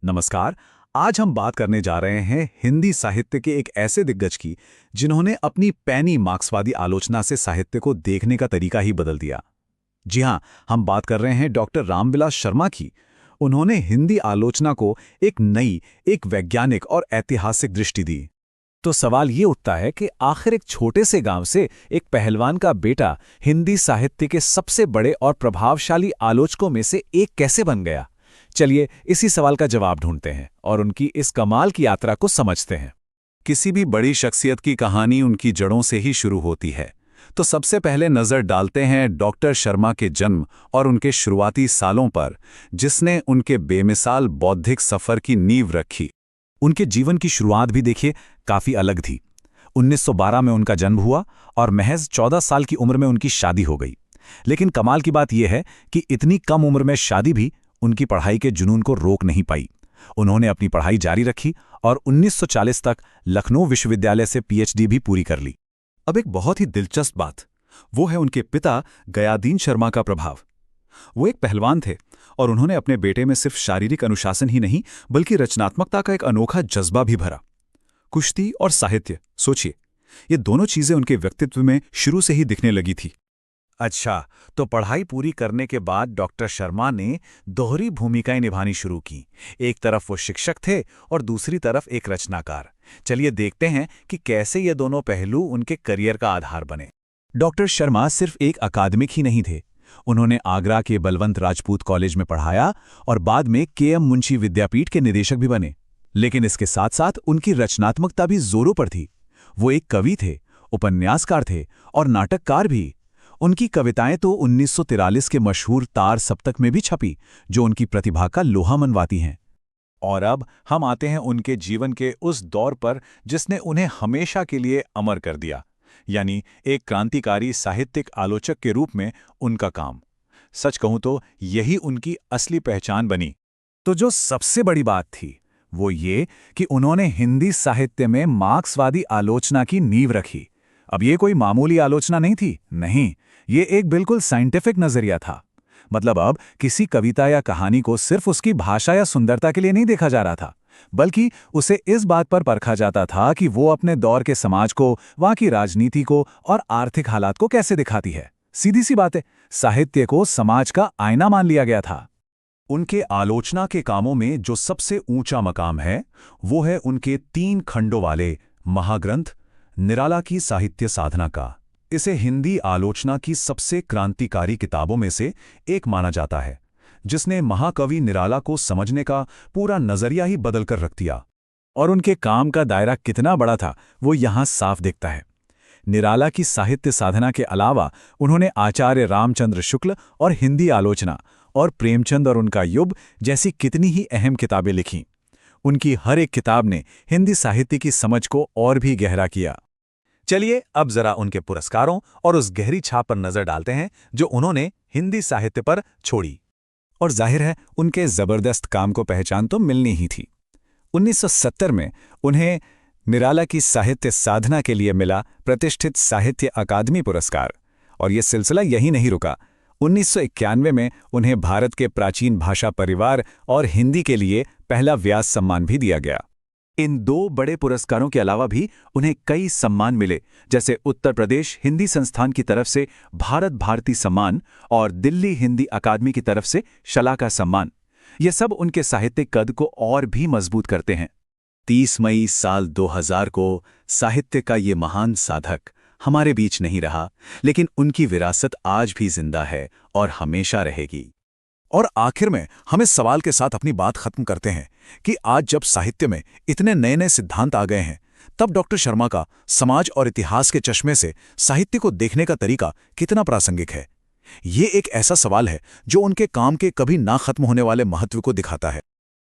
नमस्कार। आज हम बात करने जा रहे हैं हिंदी साहित्य के एक ऐसे दिग्गज की जिन्होंने अपनी पैनी मार्क्सवादी आलोचना से साहित्य को देखने का तरीका ही बदल दिया। जी हां, हम बात कर रहे हैं डॉक्टर रामविलास शर्मा की। उन्होंने हिंदी आलोचना को एक नई, एक वैज्ञानिक और ऐतिहासिक दृष्टि दी। तो सवाल ये उठता है कि आखिर एक छोटे से गांव से एक पहलवान का बेटा हिंदी साहित्य के सबसे बड़े और प्रभावशाली आलोचकों में से एक कैसे बन गया। चलिए इसी सवाल का जवाब ढूंढते हैं और उनकी इस कमाल की यात्रा को समझते हैं। किसी भी बड़ी शख्सियत की कहानी उनकी जड़ों से ही शुरू होती है, तो सबसे पहले नजर डालते हैं डॉक्टर शर्मा के जन्म और उनके शुरुआती सालों पर, जिसने उनके बेमिसाल बौद्धिक सफर की नींव रखी। उनके जीवन की शुरुआत भी देखिए काफी अलग थी। 1912 में उनका जन्म हुआ और महज 14 साल की उम्र में उनकी शादी हो गई। लेकिन कमाल की बात यह है कि इतनी कम उम्र में शादी भी उनकी पढ़ाई के जुनून को रोक नहीं पाई। उन्होंने अपनी पढ़ाई जारी रखी और 1940 तक लखनऊ विश्वविद्यालय से पीएचडी भी पूरी कर ली। अब एक बहुत ही दिलचस्प बात, वो है उनके पिता गयादीन शर्मा का प्रभाव। वो एक पहलवान थे और उन्होंने अपने बेटे में सिर्फ शारीरिक अनुशासन ही नहीं बल्कि रचनात्मकता का एक अनोखा जज्बा भी भरा। कुश्ती और साहित्य, सोचिए, ये दोनों चीजें उनके व्यक्तित्व में शुरू से ही दिखने लगी थी। अच्छा, तो पढ़ाई पूरी करने के बाद डॉक्टर शर्मा ने दोहरी भूमिकाएं निभानी शुरू की। एक तरफ वो शिक्षक थे और दूसरी तरफ एक रचनाकार। चलिए देखते हैं कि कैसे ये दोनों पहलू उनके करियर का आधार बने। डॉक्टर शर्मा सिर्फ एक अकादमिक ही नहीं थे। उन्होंने आगरा के बलवंत राजपूत कॉलेज में पढ़ाया और बाद में के.एम. मुंशी विद्यापीठ के निदेशक भी बने। लेकिन इसके साथ साथ उनकी रचनात्मकता भी जोरों पर थी। वो एक कवि थे, उपन्यासकार थे और नाटककार भी। उनकी कविताएं तो 1943 के मशहूर तार सप्तक में भी छपी, जो उनकी प्रतिभा का लोहा मनवाती हैं। और अब हम आते हैं उनके जीवन के उस दौर पर जिसने उन्हें हमेशा के लिए अमर कर दिया, यानी एक क्रांतिकारी साहित्यिक आलोचक के रूप में उनका काम। सच कहूं तो यही उनकी असली पहचान बनी। तो जो सबसे बड़ी बात थी वो ये कि उन्होंने हिंदी साहित्य में मार्क्सवादी आलोचना की नींव रखी। अब ये कोई मामूली आलोचना नहीं थी, नहीं, ये एक बिल्कुल साइंटिफिक नजरिया था। मतलब अब किसी कविता या कहानी को सिर्फ उसकी भाषा या सुंदरता के लिए नहीं देखा जा रहा था, बल्कि उसे इस बात पर परखा जाता था कि वो अपने दौर के समाज को, वहां की राजनीति को और आर्थिक हालात को कैसे दिखाती है। सीधी सी बात है, साहित्य को समाज का आईना मान लिया गया था। उनके आलोचना के कामों में जो सबसे ऊंचा मकाम है वो है उनके 3 खंडों वाले महाग्रंथ निराला की साहित्य साधना का। इसे हिंदी आलोचना की सबसे क्रांतिकारी किताबों में से एक माना जाता है, जिसने महाकवि निराला को समझने का पूरा नजरिया ही बदल कर रख दिया। और उनके काम का दायरा कितना बड़ा था वो यहां साफ दिखता है। निराला की साहित्य साधना के अलावा उन्होंने आचार्य रामचंद्र शुक्ल और हिंदी आलोचना और प्रेमचंद और उनका युग जैसी कितनी ही अहम किताबें लिखीं। उनकी हर एक किताब ने हिंदी साहित्य की समझ को और भी गहरा किया। चलिए अब जरा उनके पुरस्कारों और उस गहरी छाप पर नजर डालते हैं जो उन्होंने हिंदी साहित्य पर छोड़ी। और जाहिर है उनके जबरदस्त काम को पहचान तो मिलनी ही थी। 1970 में उन्हें निराला की साहित्य साधना के लिए मिला प्रतिष्ठित साहित्य अकादमी पुरस्कार। और यह सिलसिला यही नहीं रुका। 1991 में उन्हें भारत के प्राचीन भाषा परिवार और हिंदी के लिए पहला व्यास सम्मान भी दिया गया। इन 2 बड़े पुरस्कारों के अलावा भी उन्हें कई सम्मान मिले, जैसे उत्तर प्रदेश हिंदी संस्थान की तरफ से भारत भारती सम्मान और दिल्ली हिंदी अकादमी की तरफ से शलाका सम्मान। ये सब उनके साहित्यिक कद को और भी मजबूत करते हैं। 30 मई साल 2000 को साहित्य का ये महान साधक हमारे बीच नहीं रहा, लेकिन उनकी विरासत आज भी जिंदा है और हमेशा रहेगी। और आखिर में हम इस सवाल के साथ अपनी बात खत्म करते हैं कि आज जब साहित्य में इतने नए नए सिद्धांत आ गए हैं, तब डॉक्टर शर्मा का समाज और इतिहास के चश्मे से साहित्य को देखने का तरीका कितना प्रासंगिक है। ये एक ऐसा सवाल है जो उनके काम के कभी ना खत्म होने वाले महत्व को दिखाता है।